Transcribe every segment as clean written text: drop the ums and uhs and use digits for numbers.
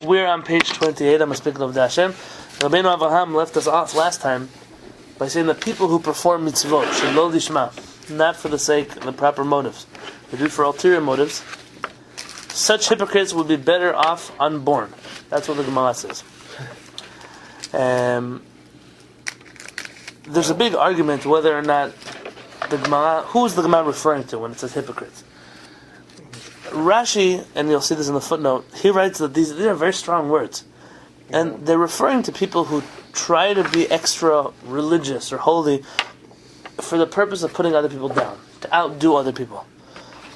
We're on page 28. I'm speaking of Hashem. Rabbeinu Avraham left us off last time by saying that people who perform mitzvot should lo lishma, not for the sake of the proper motives, they do it for ulterior motives. Such hypocrites would be better off unborn. That's what the Gemara says. There's a big argument whether or not the Gemara, who is the Gemara referring to when it says hypocrites? Rashi, and you'll see this in the footnote, he writes that these are very strong words. And they're referring to people who try to be extra religious or holy for the purpose of putting other people down, to outdo other people,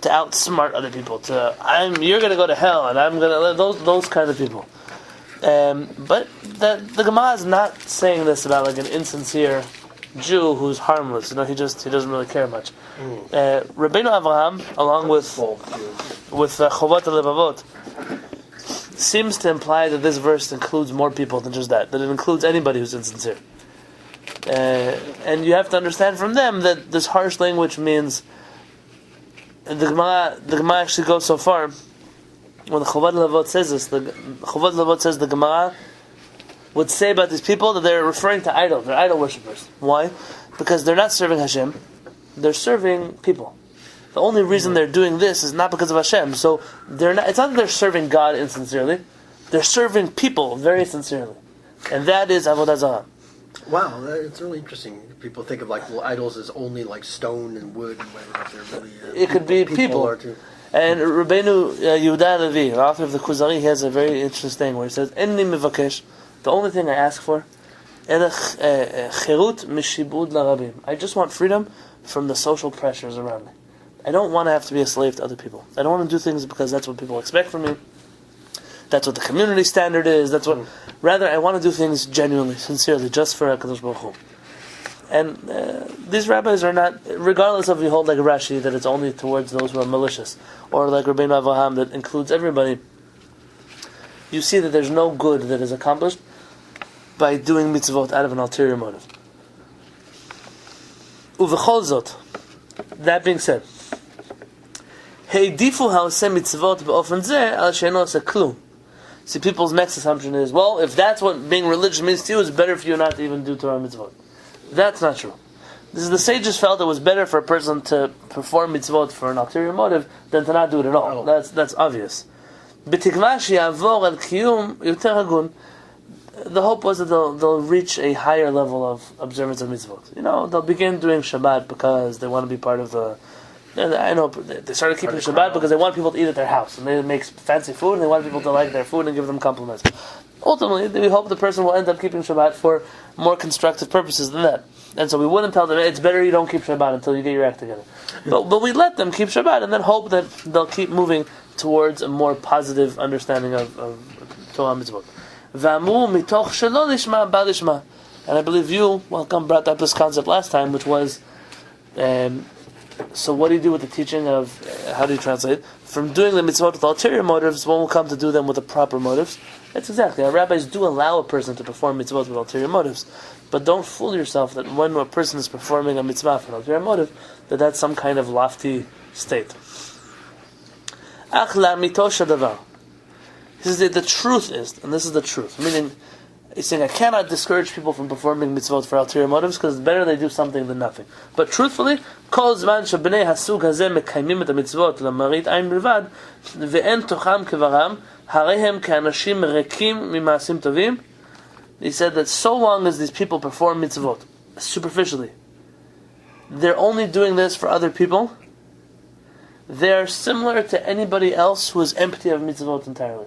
to outsmart other people, you're going to go to hell and I'm going to, those kind of people. But the Gemara is not saying this about like an insincere Jew who's harmless. He doesn't really care much. Rabbeinu Avraham, along with Chovot HaLevavot, seems to imply that this verse includes more people than just that it includes anybody who's insincere. And you have to understand from them that this harsh language means the Gemara actually goes so far. When the Chovot HaLevavot says this, the Chovot HaLevavot says the Gemara would say about these people that they're referring to idols. They're idol worshippers. Why? Because they're not serving Hashem. They're serving people. The only reason they're doing this is not because of Hashem. So they're not. It's not that they're serving God insincerely. They're serving people very sincerely, and that is avodah zarah. Wow, it's really interesting. People think of idols as only like stone and wood and whatever. They're really it could be people. And Rabbeinu Yonatan Halevy, the author of the Kuzari, he has a very interesting thing where he says, "Enni mevakesh." The only thing I ask for, cherut mishibud larabim. I just want freedom from the social pressures around me. I don't want to have to be a slave to other people. I don't want to do things because that's what people expect from me. That's what the community standard is. Rather, I want to do things genuinely, sincerely, just for HaKadosh Baruch Hu. And these rabbis are not, regardless of you hold like Rashi that it's only towards those who are malicious, or like Rabbeinu Avraham that includes everybody. You see that there's no good that is accomplished by doing mitzvot out of an ulterior motive. Uvechol zot. That being said, heidifu ha'oseh mitzvot be'ofen zeh al she'eno oseh klum. See, people's next assumption is, well, if that's what being religious means to you, it's better for you not to even do Torah mitzvot. That's not true. The sages felt it was better for a person to perform mitzvot for an ulterior motive than to not do it at all. That's obvious. The hope was that they'll reach a higher level of observance of mitzvot. They'll begin doing Shabbat because they want to be part of the... I know they started keeping Shabbat because they want people to eat at their house, and they make fancy food, and they want people to like their food and give them compliments. Ultimately, we hope the person will end up keeping Shabbat for more constructive purposes than that. And so we wouldn't tell them, it's better you don't keep Shabbat until you get your act together. But we let them keep Shabbat and then hope that they'll keep moving towards a more positive understanding of Torah mitzvot. V'amru mitoch shelo lishma ba lishma. And I believe you, brought up this concept last time, which was, so what do you do with the teaching of, how do you translate? From doing the mitzvot with ulterior motives, one will come to do them with the proper motives. That's exactly. Our rabbis do allow a person to perform mitzvot with ulterior motives. But don't fool yourself that when a person is performing a mitzvah for an ulterior motive, that's some kind of lofty state. Ach la'amito shadavar. He says the truth is, and this is the truth, meaning, he's saying I cannot discourage people from performing mitzvot for ulterior motives because it's better they do something than nothing. But truthfully, kol zman shebnei hasug hazeh mekayimim et hamitzvot lamarit ayin bilvad ve'en tocham kevaram harehem ke'anashim rekim mima'asim tovim. He said that so long as these people perform mitzvot superficially, they're only doing this for other people, they're similar to anybody else who is empty of mitzvot entirely.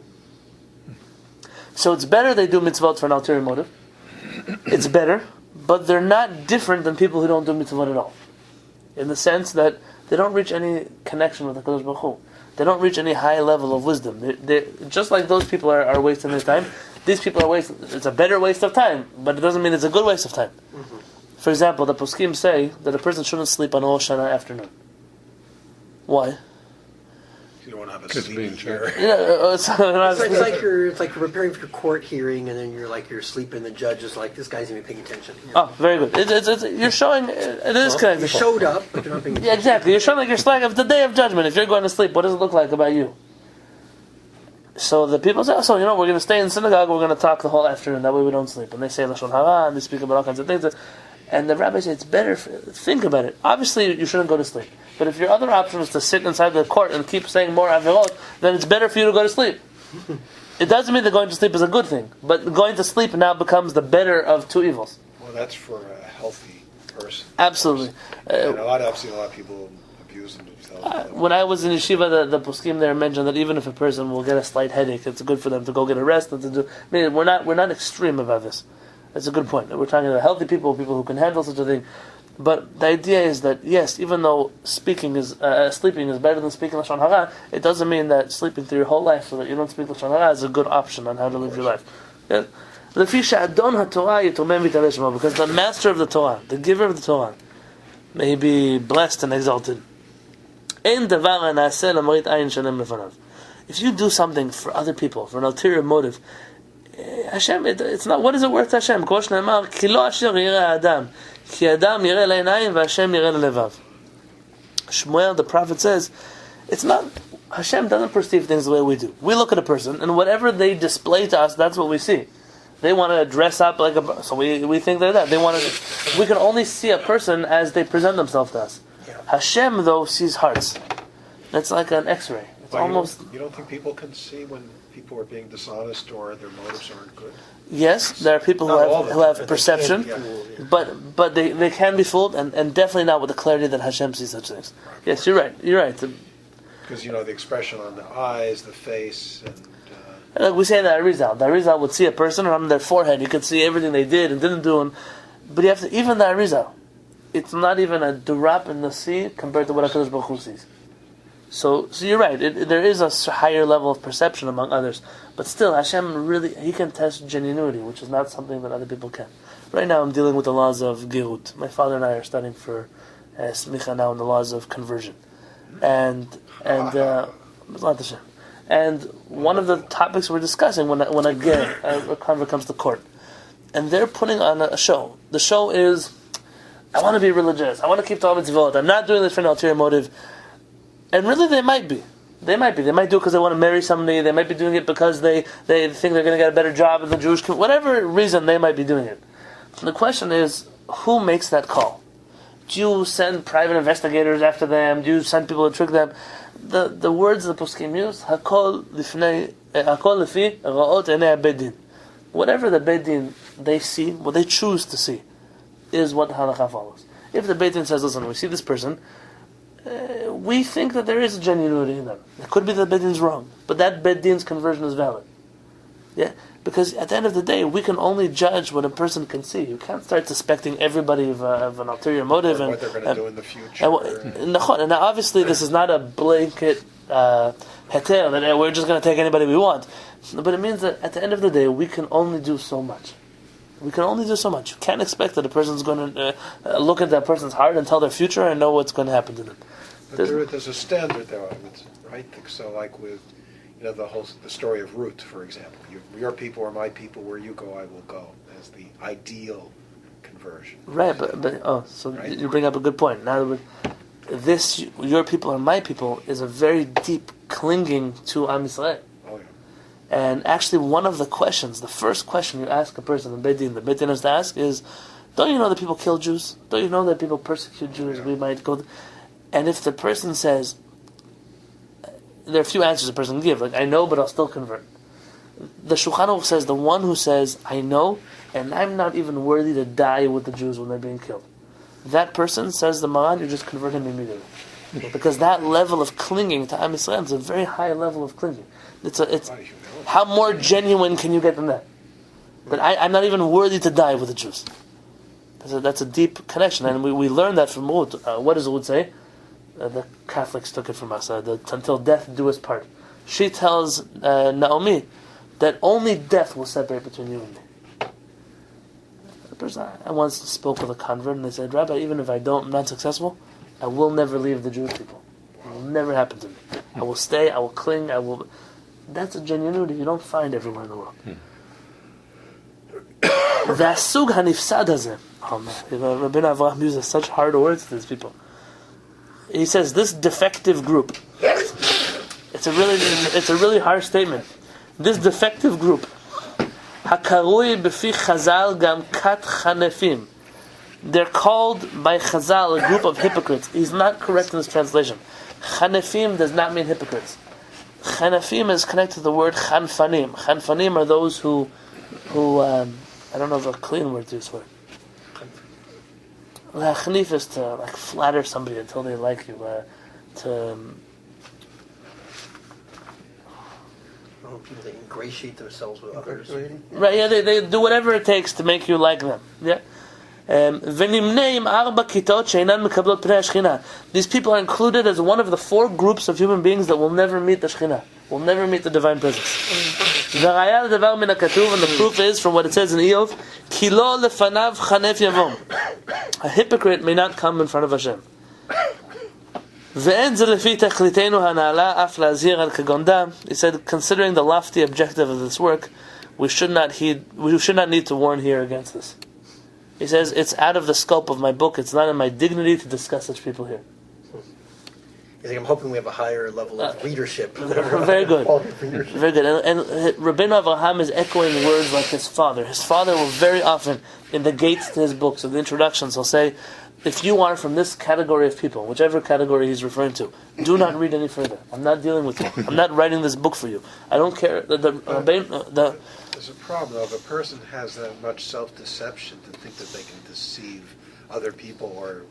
So it's better they do mitzvot for an ulterior motive. It's better, but they're not different than people who don't do mitzvot at all. In the sense that they don't reach any connection with HaKadosh Baruch Hu. They don't reach any high level of wisdom. They're just like those people are wasting their time. These people are wasting. It's a better waste of time, but it doesn't mean it's a good waste of time. Mm-hmm. For example, the poskim say that a person shouldn't sleep on Rosh Hashanah afternoon. Why? You don't want to have a sleeping chair. It's like you're preparing for your court hearing, and then you're sleeping. The judge is like, this guy's going to be paying attention. Oh, very good. You're showing it is connected. You showed up, but you're not paying attention. Yeah, exactly. You're showing like you're slack of the day of judgment. If you're going to sleep, what does it look like about you? So the people say, we're going to stay in synagogue, we're going to talk the whole afternoon, that way we don't sleep. And they say Lashon Hara, and they speak about all kinds of things. And the rabbi says, it's better, think about it. Obviously, you shouldn't go to sleep. But if your other option is to sit inside the court and keep saying more avirot, then it's better for you to go to sleep. It doesn't mean that going to sleep is a good thing, but going to sleep now becomes the better of two evils. Well, that's for a healthy person. Absolutely. And I've seen a lot of people abuse themselves. When I was in yeshiva, the poskim there mentioned that even if a person will get a slight headache, it's good for them to go get a rest and to do. I mean, we're not extreme about this. That's a good point. We're talking about healthy people who can handle such a thing. But the idea is that yes, even though sleeping is better than speaking Lashon Hara, it doesn't mean that sleeping through your whole life so that you don't speak Lashon Hara is a good option on how to live your life. Yeah? Because the master of the Torah, the giver of the Torah, may he be blessed and exalted. If you do something for other people, for an ulterior motive, Hashem, it's not. What is it worth to Hashem? Shmuel, the prophet, says, it's not. Hashem doesn't perceive things the way we do. We look at a person, and whatever they display to us, that's what we see. They want to dress up like so we think they're that. We can only see a person as they present themselves to us. Hashem, though, sees hearts. That's like an X-ray. It's almost. You don't think people can see when people are being dishonest or their motives aren't good? Yes, there are people who have perception, but they can be fooled, and definitely not with the clarity that Hashem sees such things. Yes, you're right. Because the expression on the eyes, the face, and like we say in the Arizal. The Arizal would see a person, and on their forehead, you could see everything they did and didn't do. But you have to, even the Arizal, it's not even a drop in the sea compared to what HaKadosh Baruch Hu sees. So you're right. There is a higher level of perception among others, but still, Hashem really He can test genuinity, which is not something that other people can. Right now, I'm dealing with the laws of Gerut. My father and I are studying for Smicha now in the laws of conversion, and one of the topics we're discussing when a convert comes to court, and they're putting on a show. The show is, I want to be religious. I want to keep Torah mitzvot. I'm not doing this for an ulterior motive. And really, they might be. They might do it because they want to marry somebody. They might be doing it because they think they're going to get a better job in the Jewish community. Whatever reason, they might be doing it. The question is, who makes that call? Do you send private investigators after them? Do you send people to trick them? The words the poskim use, hakol lefi ra'ot enei bedin. Whatever the bedin they see, what they choose to see, is what halakha follows. If the bedin says, listen, we see this person, we think that there is a genuinity in them. It could be that Bedin's wrong, but that Bedin's conversion is valid. Yeah, because at the end of the day, we can only judge what a person can see. You can't start suspecting everybody of an ulterior motive or and what they're going to do in the future. And now, obviously, this is not a blanket heter that we're just going to take anybody we want. But it means that at the end of the day, we can only do so much. You can't expect that a person's going to look at that person's heart and tell their future and know what's going to happen to them. But there's a standard there, right? So, like with the story of Ruth, for example, your people are my people. Where you go, I will go. As the ideal conversion. Right, so right? You bring up a good point. Now, this your people are my people is a very deep clinging to Am Yisrael. And actually, one of the questions, the first question you ask a person in Beit Din, the Beit Din has to ask is, don't you know that people kill Jews? Don't you know that people persecute Jews? Yeah. We might go... And if the person says, there are a few answers a person can give, like, I know, but I'll still convert. The Shulchan Aruch says, the one who says, I know, and I'm not even worthy to die with the Jews when they're being killed. That person, says the Maran, you just convert him immediately. Because that level of clinging to Am Yisrael is a very high level of clinging. It's how more genuine can you get than that? That I'm not even worthy to die with the Jews. That's a deep connection, and we learned that from Ruth. What does Ruth say? The Catholics took it from us. Until death do us part. She tells Naomi that only death will separate between you and me. I once spoke with a convert, and they said, Rabbi, even if I'm not successful, I will never leave the Jewish people. It will never happen to me. I will stay, I will cling, That's a genuinity you don't find everywhere in the world. V'asug hanifsad hazeh. Rabbi Avraham uses such hard words to these people. He says, this defective group, it's a really harsh statement. this defective group, Hakarui b'fi Chazal gam kat chanefim. They're called by Chazal a group of hypocrites. He's not correct in his translation. Chanefim does not mean hypocrites. Chanefim is connected to the word chanfanim. Chanfanim are those who I don't know if a clean word to use for it. Lachnif is to like flatter somebody until they like you. People that ingratiate themselves with others. Right, yeah, they do whatever it takes to make you like them. Yeah. These people are included as one of the 4 groups of human beings that will never meet the Shekhinah, will never meet the divine presence. And the proof is from what it says in Eov, a hypocrite may not come in front of Hashem. He said, considering the lofty objective of this work, we should not need to warn here against this. He says, it's out of the scope of my book, it's not in my dignity to discuss such people here. He's like, I'm hoping we have a higher level of readership. Very good. Very good. And Rabbeinu Avraham is echoing words like his father. His father will very often, in the gates to his books, in the introductions, he'll say, if you are from this category of people, whichever category he's referring to, do not read any further. I'm not dealing with you. I'm not writing this book for you. I don't care. There's a problem, though. If a person has that much self-deception to think that they can deceive other people, or,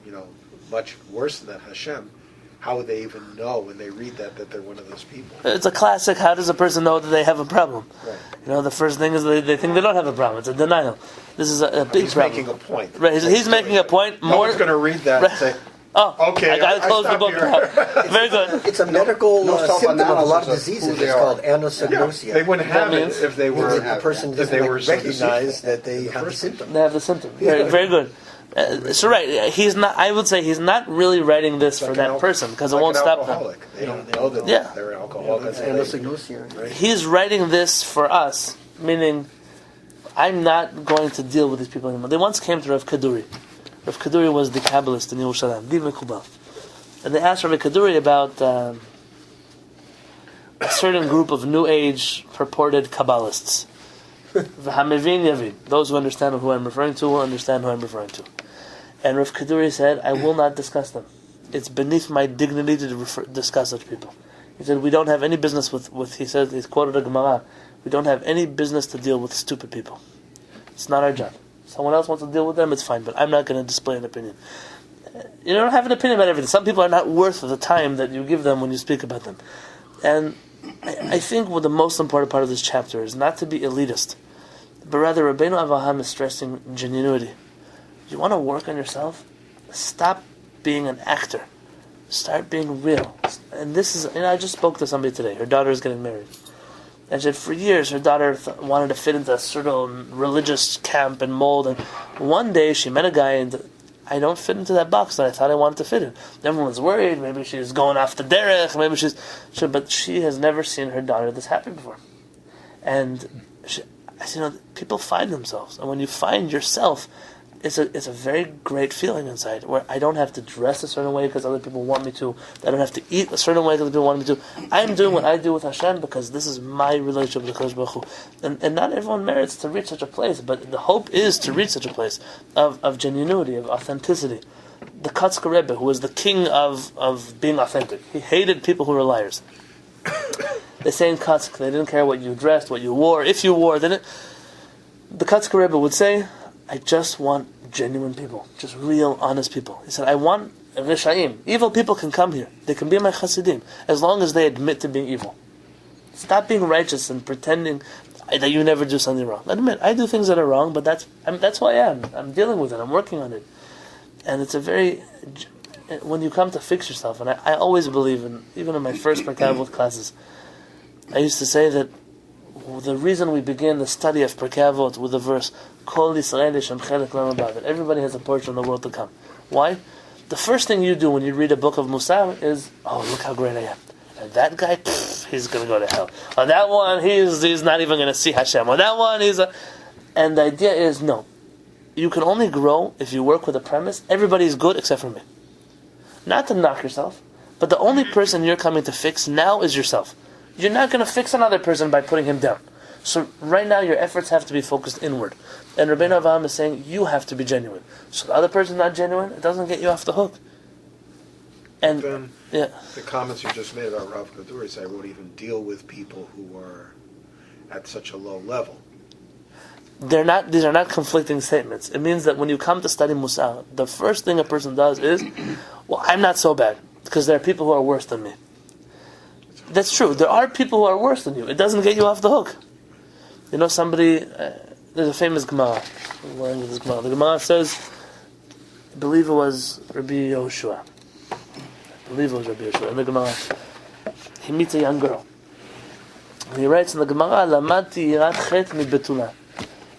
much worse than that, Hashem, how would they even know when they read that they're one of those people? It's a classic, how does a person know that they have a problem? Right. The first thing is they think they don't have a problem. It's a denial. This is a big he's problem. He's making a point. Right, he's making a point. No one's going to read that and say, okay, I got to close the book now. Very good. It's a medical symptom of a lot of diseases. It's called anosognosia. Yeah, they wouldn't have it if they were the person doesn't recognize that they have the symptom. They have the symptom. Very, very good. So right, he's not. I would say he's not really writing this for that person because it won't stop them. They don't know that they're an alcoholic. Anosognosia. He's writing this for us, meaning I'm not going to deal with these people anymore. They once came to Rav Kaduri. Rav Kaduri was the Kabbalist in Yerushalayim, Div Mekubal, and they asked Rav Kaduri about a certain group of New Age purported Kabbalists. V'hamevin yavin. Those who understand who I'm referring to will understand who I'm referring to. And Rav Kaduri said, I will not discuss them. It's beneath my dignity to discuss such people. He said, we don't have any business with he said, he's quoted a Gemara, we don't have any business to deal with stupid people. It's not our job. Someone else wants to deal with them, it's fine, but I'm not going to display an opinion. You don't have an opinion about everything. Some people are not worth the time that you give them when you speak about them. And I think what the most important part of this chapter is not to be elitist, but rather Rabbeinu Avraham is stressing genuinity. You want to work on yourself? Stop being an actor. Start being real. And this is, I just spoke to somebody today. Her daughter is getting married. And she said for years her daughter wanted to fit into a certain religious camp and mold. And one day she met a guy and I don't fit into that box that I thought I wanted to fit in. Everyone's worried. Maybe she's going off the derech. Maybe but she has never seen her daughter this happy before. And I said, people find themselves. And when you find yourself, it's a very great feeling inside, where I don't have to dress a certain way because other people want me to. I don't have to eat a certain way because other people want me to. I'm doing what I do with Hashem because this is my relationship with Hakadosh Baruch Hu. And not everyone merits to reach such a place, but the hope is to reach such a place of genuinity, of authenticity. The Kotzker Rebbe, who was the king of being authentic, he hated people who were liars. They say in Kotzk, they didn't care what you dressed, what you wore, if you wore, didn't. The Kotzker Rebbe would say, I just want genuine people, just real, honest people. He said, I want Rishayim. Evil people can come here. They can be my Hasidim, as long as they admit to being evil. Stop being righteous and pretending that you never do something wrong. Admit, I do things that are wrong, but that's who I am. I'm dealing with it. I'm working on it. And it's a very, when you come to fix yourself, and I always believe in, even in my first Perkavot classes, I used to say that the reason we begin the study of Perkavot with the verse, Kol Yisrael Yeshem Chelek Lam Haba, that everybody has a portion in the world to come. Why? The first thing you do when you read a book of Musar is, oh, look how great I am. And that guy, he's going to go to hell. Or that one, he's not even going to see Hashem. Or that one, And the idea is, no. You can only grow if you work with the premise, everybody's good except for me. Not to knock yourself, but the only person you're coming to fix now is yourself. You're not going to fix another person by putting him down. So right now your efforts have to be focused inward. And Rabbeinu Avraham is saying you have to be genuine. So the other person's not genuine, it doesn't get you off the hook. And then the comments you just made about Rav Kaduri say I won't even deal with people who are at such a low level. These are not conflicting statements. It means that when you come to study Musar, the first thing a person does is, well, I'm not so bad, because there are people who are worse than me. That's true. There are people who are worse than you. It doesn't get you off the hook. You know, somebody, there's a famous Gemara. The Gemara says, I believe it was Rabbi Yoshua. In the Gemara, he meets a young girl. And he writes in the Gemara, Lamati yirat chet mi betula.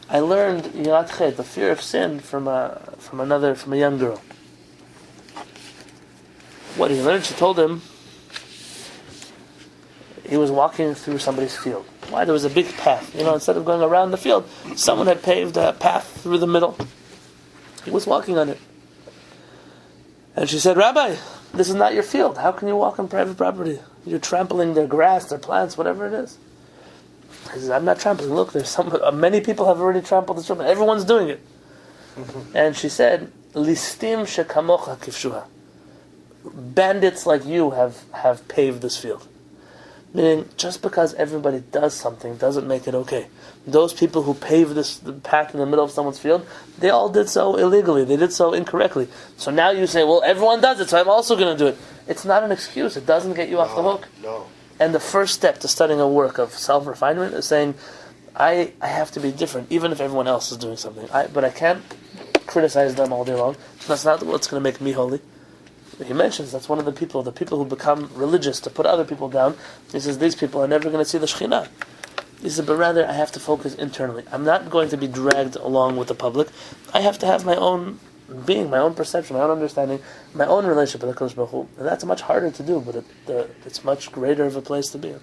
I learned yirat chet, the fear of sin, from a young girl. What did he learn? She told him he was walking through somebody's field. Why? There was a big path. You know, instead of going around the field, someone had paved a path through the middle. He was walking on it. And she said, Rabbi, this is not your field. How can you walk on private property? You're trampling their grass, their plants, whatever it is. He says, I'm not trampling. Look, many people have already trampled this field. Everyone's doing it. And she said, Listim shekamocha kifshuha. Bandits like you have paved this field. Meaning, just because everybody does something doesn't make it okay. Those people who paved the path in the middle of someone's field, they all did so illegally. They did so incorrectly. So now you say, well, everyone does it, so I'm also going to do it. It's not an excuse. It doesn't get you off the hook. No. And the first step to studying a work of self-refinement is saying, I have to be different, even if everyone else is doing something. But I can't criticize them all day long. That's not what's going to make me holy. He mentions that's one of the people who become religious to put other people down. He says these people are never going to see the Shekhinah. He said, but rather I have to focus internally. I'm not going to be dragged along with the public. I have to have my own being, my own perception, my own understanding, my own relationship with the HaKadosh Baruch Hu. And that's much harder to do, but it's much greater of a place to be in.